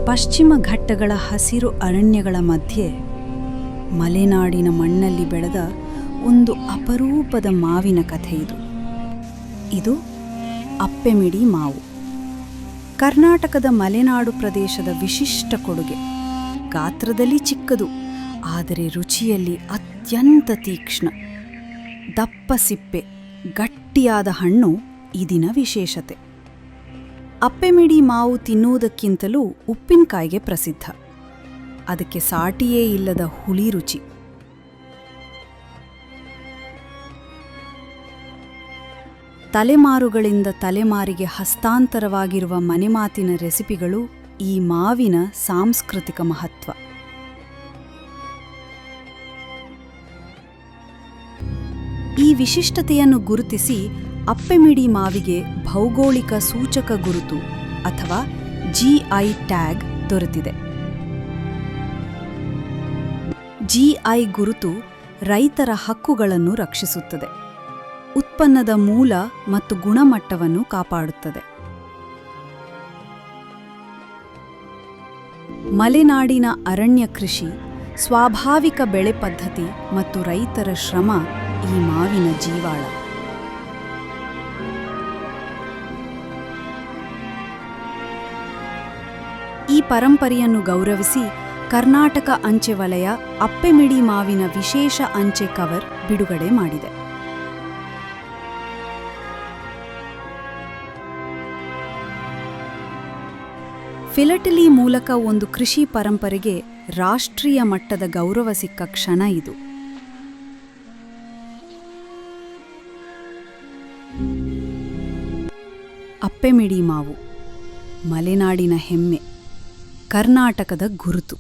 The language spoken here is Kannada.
ಪಶ್ಚಿಮ ಘಟ್ಟಗಳ ಹಸಿರು ಅರಣ್ಯಗಳ ಮಧ್ಯೆ ಮಲೆನಾಡಿನ ಮಣ್ಣಲ್ಲಿ ಬೆಳೆದ ಒಂದು ಅಪರೂಪದ ಮಾವಿನ ಕಥೆ ಇದು. ಇದು ಅಪ್ಪೆಮಿಡಿ ಮಾವು. ಕರ್ನಾಟಕದ ಮಲೆನಾಡು ಪ್ರದೇಶದ ವಿಶಿಷ್ಟ ಕೊಡುಗೆ. ಗಾತ್ರದಲ್ಲಿ ಚಿಕ್ಕದು, ಆದರೆ ರುಚಿಯಲ್ಲಿ ಅತ್ಯಂತ ತೀಕ್ಷ್ಣ. ದಪ್ಪ ಸಿಪ್ಪೆ, ಗಟ್ಟಿಯಾದ ಹಣ್ಣು ಇದಿನ ವಿಶೇಷತೆ. ಅಪ್ಪೆಮಿಡಿ ಮಾವು ತಿನ್ನುವುದಕ್ಕಿಂತಲೂ ಉಪ್ಪಿನಕಾಯಿಗೆ ಪ್ರಸಿದ್ಧ. ಅದಕ್ಕೆ ಸಾಟಿಯೇ ಇಲ್ಲದ ಹುಳಿ ರುಚಿ. ತಲೆಮಾರುಗಳಿಂದ ತಲೆಮಾರಿಗೆ ಹಸ್ತಾಂತರವಾಗಿರುವ ಮನೆಮಾತಿನ ರೆಸಿಪಿಗಳು ಈ ಮಾವಿನ ಸಾಂಸ್ಕೃತಿಕ ಮಹತ್ವ. ಈ ವಿಶಿಷ್ಟತೆಯನ್ನು ಗುರುತಿಸಿ ಅಪ್ಪೆಮಿಡಿ ಮಾವಿಗೆ ಭೌಗೋಳಿಕ ಸೂಚಕ ಗುರುತು ಅಥವಾ ಜಿಐ ಟ್ಯಾಗ್ ದೊರೆತಿದೆ. ಜಿಐ ಗುರುತು ರೈತರ ಹಕ್ಕುಗಳನ್ನು ರಕ್ಷಿಸುತ್ತದೆ, ಉತ್ಪನ್ನದ ಮೂಲ ಮತ್ತು ಗುಣಮಟ್ಟವನ್ನು ಕಾಪಾಡುತ್ತದೆ. ಮಲೆನಾಡಿನ ಅರಣ್ಯ ಕೃಷಿ, ಸ್ವಾಭಾವಿಕ ಬೆಳೆ ಪದ್ಧತಿ ಮತ್ತು ರೈತರ ಶ್ರಮ ಈ ಮಾವಿನ ಜೀವಾಳ. ಈ ಪರಂಪರೆಯನ್ನು ಗೌರವಿಸಿ ಕರ್ನಾಟಕ ಅಂಚೆ ವಲಯ ಅಪ್ಪೆಮಿಡಿ ಮಾವಿನ ವಿಶೇಷ ಅಂಚೆ ಕವರ್ ಬಿಡುಗಡೆ ಮಾಡಿದೆ. ಫಿಲಟಲಿ ಮೂಲಕ ಒಂದು ಕೃಷಿ ಪರಂಪರೆಗೆ ರಾಷ್ಟ್ರೀಯ ಮಟ್ಟದ ಗೌರವ ಸಿಕ್ಕ ಕ್ಷಣ ಇದು. ಅಪ್ಪೆಮಿಡಿ ಮಾವು ಮಲೆನಾಡಿನ ಹೆಮ್ಮೆ, ಕರ್ನಾಟಕದ ಗುರುತು.